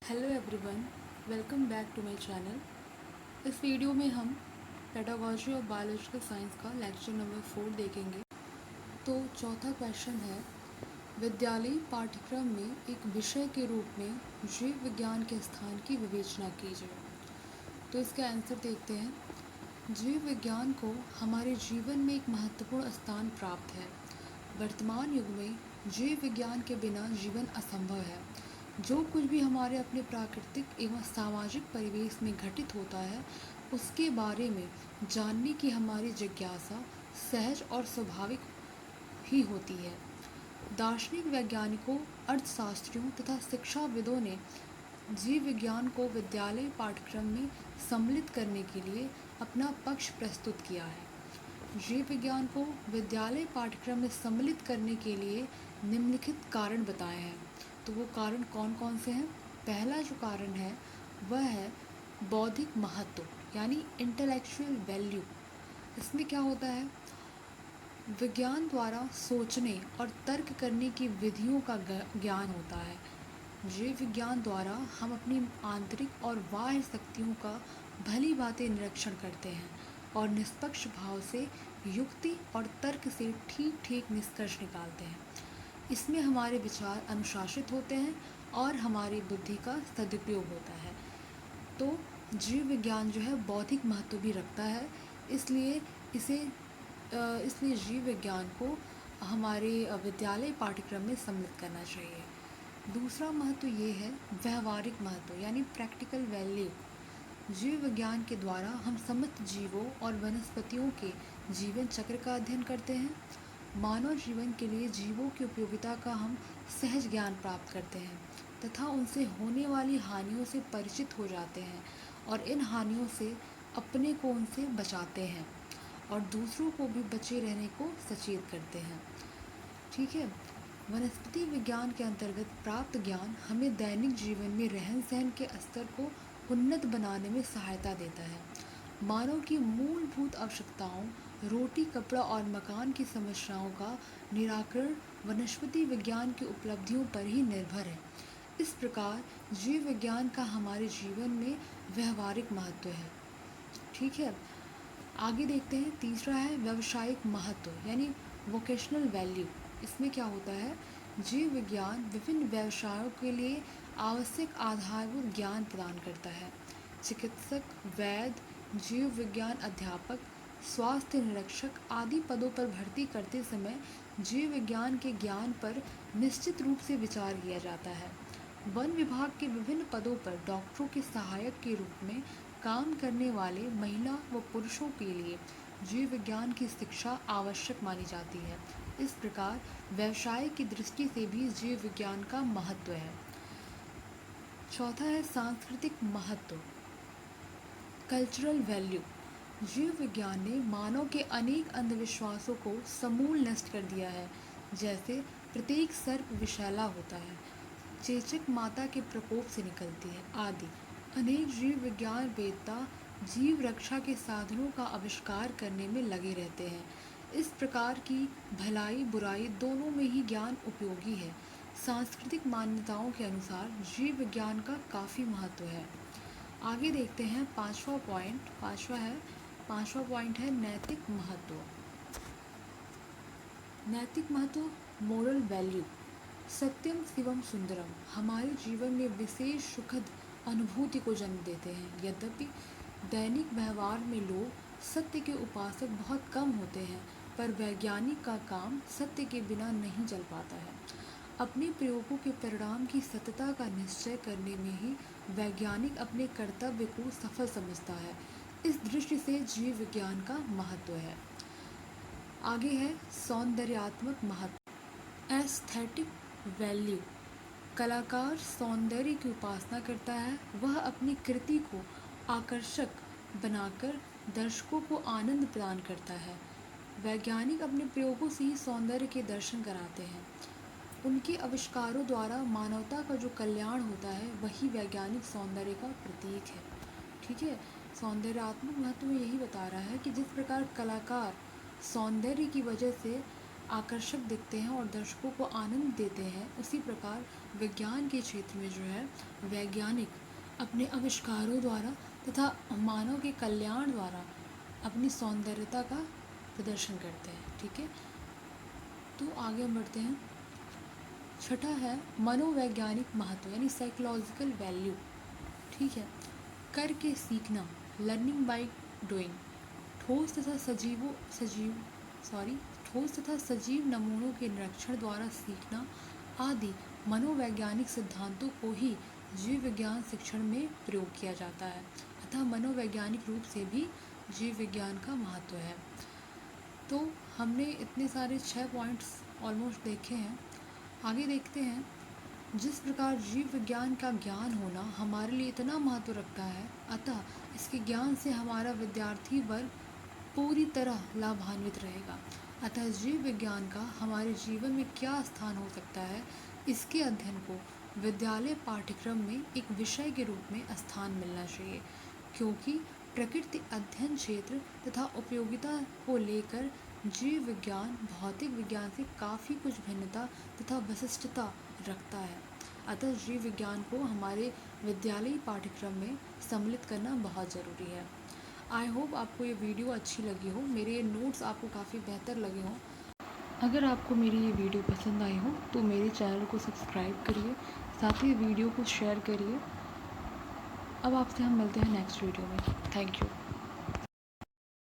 Hello everyone, welcome back to my channel. इस video में हम पेडागोजी ऑफ बायोलॉजिकल साइंस का लेक्चर नंबर 4 देखेंगे। तो चौथा क्वेश्चन है, विद्यालयी पाठ्यक्रम में एक विषय के रूप में जीव विज्ञान के स्थान की विवेचना कीजिए। तो इसका आंसर देखते हैं। जीव विज्ञान को हमारे जीवन में एक महत्वपूर्ण स्थान प्राप्त है। वर्तमान युग में जीव विज्ञान के बिना जीवन असंभव है। जो कुछ भी हमारे अपने प्राकृतिक एवं सामाजिक परिवेश में घटित होता है, उसके बारे में जानने की हमारी जिज्ञासा सहज और स्वाभाविक ही होती है। दार्शनिक वैज्ञानिकों, अर्थशास्त्रियों तथा शिक्षाविदों ने जीव विज्ञान को विद्यालय पाठ्यक्रम में सम्मिलित करने के लिए अपना पक्ष प्रस्तुत किया है। जीव विज्ञान को विद्यालय पाठ्यक्रम में सम्मिलित करने के लिए निम्नलिखित कारण बताए हैं। तो वो कारण कौन कौन से हैं? पहला जो कारण है वह है बौद्धिक महत्व, यानी इंटेलेक्चुअल वैल्यू। इसमें क्या होता है? विज्ञान द्वारा सोचने और तर्क करने की विधियों का ज्ञान होता है। जीव विज्ञान द्वारा हम अपनी आंतरिक और बाह्य शक्तियों का भली भांति निरीक्षण करते हैं और निष्पक्ष भाव से युक्ति और तर्क से ठीक ठीक निष्कर्ष निकालते हैं। इसमें हमारे विचार अनुशासित होते हैं और हमारी बुद्धि का सदुपयोग होता है। तो जीव विज्ञान जो है बौद्धिक महत्व भी रखता है, इसलिए इसलिए जीव विज्ञान को हमारे विद्यालय पाठ्यक्रम में सम्मिलित करना चाहिए। दूसरा महत्व ये है व्यवहारिक महत्व, यानी प्रैक्टिकल वैल्यू। जीव विज्ञान के द्वारा हम समस्त जीवों और वनस्पतियों के जीवन चक्र का अध्ययन करते हैं। मानव जीवन के लिए जीवों की उपयोगिता का हम सहज ज्ञान प्राप्त करते हैं तथा उनसे होने वाली हानियों से परिचित हो जाते हैं और इन हानियों से अपने को उनसे बचाते हैं और दूसरों को भी बचे रहने को सचेत करते हैं। ठीक है। वनस्पति विज्ञान के अंतर्गत प्राप्त ज्ञान हमें दैनिक जीवन में रहन सहन के स्तर को उन्नत बनाने में सहायता देता है। मानव की मूलभूत आवश्यकताओं, रोटी, कपड़ा और मकान की समस्याओं का निराकरण वनस्पति विज्ञान की उपलब्धियों पर ही निर्भर है। इस प्रकार जीव विज्ञान का हमारे जीवन में व्यवहारिक महत्व है। ठीक है। आगे देखते हैं। तीसरा है व्यावसायिक महत्व, यानी वोकेशनल वैल्यू। इसमें क्या होता है? जीव विज्ञान विभिन्न व्यवसायों के लिए आवश्यक आधारभूत ज्ञान प्रदान करता है। चिकित्सक, वैद्य, जीव विज्ञान अध्यापक, स्वास्थ्य निरीक्षक आदि पदों पर भर्ती करते समय जीव विज्ञान के ज्ञान पर निश्चित रूप से विचार किया जाता है। वन विभाग के विभिन्न पदों पर डॉक्टरों के सहायक के रूप में काम करने वाले महिला व पुरुषों के लिए जीव विज्ञान की शिक्षा आवश्यक मानी जाती है। इस प्रकार व्यवसाय की दृष्टि से भी जीव विज्ञान का महत्व है। चौथा है सांस्कृतिक महत्व, कल्चरल वैल्यू। जीव विज्ञान ने मानव के अनेक अंधविश्वासों को समूल नष्ट कर दिया है, जैसे प्रत्येक सर्प विषैला होता है, चेचक माता के प्रकोप से निकलती है आदि। अनेक जीव विज्ञान वेत्ता जीव रक्षा के साधनों का आविष्कार करने में लगे रहते हैं। इस प्रकार की भलाई बुराई दोनों में ही ज्ञान उपयोगी है। सांस्कृतिक मान्यताओं के अनुसार जीव विज्ञान का काफ़ी महत्व है। आगे देखते हैं। पांचवा पॉइंट है नैतिक महत्व। नैतिक महत्व, मोरल वैल्यू। सत्यम शिवम सुंदरम हमारे जीवन में विशेष सुखद अनुभूति को जन्म देते हैं। यद्यपि दैनिक व्यवहार में लोग सत्य के उपासक बहुत कम होते हैं, पर वैज्ञानिक का काम सत्य के बिना नहीं चल पाता है। अपने प्रयोगों के परिणाम की सत्यता का निश्चय करने में ही वैज्ञानिक अपने कर्तव्य को सफल समझता है। इस दृष्टि से जीव विज्ञान का महत्व है। आगे है सौंदर्यात्मक महत्व, एस्थेटिक वैल्यू। कलाकार सौंदर्य की उपासना करता है। वह अपनी कृति को आकर्षक बनाकर दर्शकों को आनंद प्रदान करता है। वैज्ञानिक अपने प्रयोगों से ही सौंदर्य के दर्शन कराते हैं। उनके आविष्कारों द्वारा मानवता का जो कल्याण होता है वही वैज्ञानिक सौंदर्य का प्रतीक है। ठीक है। सौंदर्यात्मक महत्व में यही बता रहा है कि जिस प्रकार कलाकार सौंदर्य की वजह से आकर्षक दिखते हैं और दर्शकों को आनंद देते हैं, उसी प्रकार विज्ञान के क्षेत्र में जो है वैज्ञानिक अपने आविष्कारों द्वारा तथा मानव के कल्याण द्वारा अपनी सौंदर्यता का प्रदर्शन करते हैं। ठीक है, तो आगे हम बढ़ते हैं। छठा है मनोवैज्ञानिक महत्व यानी साइकोलॉजिकल वैल्यू। ठीक है, करके सीखना, लर्निंग बाय डूइंग, ठोस तथा ठोस तथा सजीव नमूनों के निरीक्षण द्वारा सीखना आदि मनोवैज्ञानिक सिद्धांतों को ही जीव विज्ञान शिक्षण में प्रयोग किया जाता है। अतः मनोवैज्ञानिक रूप से भी जीव विज्ञान का महत्व है। तो हमने इतने सारे 6 पॉइंट्स ऑलमोस्ट देखे हैं। आगे देखते हैं। जिस प्रकार जीव विज्ञान का ज्ञान होना हमारे लिए इतना महत्व रखता है, अतः इसके ज्ञान से हमारा विद्यार्थी वर्ग पूरी तरह लाभान्वित रहेगा। अतः जीव विज्ञान का हमारे जीवन में क्या स्थान हो सकता है, इसके अध्ययन को विद्यालय पाठ्यक्रम में एक विषय के रूप में स्थान मिलना चाहिए, क्योंकि प्रकृति अध्ययन क्षेत्र तथा उपयोगिता को लेकर जीव विज्ञान भौतिक विज्ञान से काफ़ी कुछ भिन्नता तथा विशिष्टता रखता है। अतः जीव विज्ञान को हमारे विद्यालयी पाठ्यक्रम में सम्मिलित करना बहुत ज़रूरी है। आई होप आपको ये वीडियो अच्छी लगी हो, मेरे ये नोट्स आपको काफ़ी बेहतर लगे हों। अगर आपको मेरी ये वीडियो पसंद आई हो तो मेरे चैनल को सब्सक्राइब करिए, साथ ही वीडियो को शेयर करिए। अब आपसे हम मिलते हैं नेक्स्ट वीडियो में। Thank you.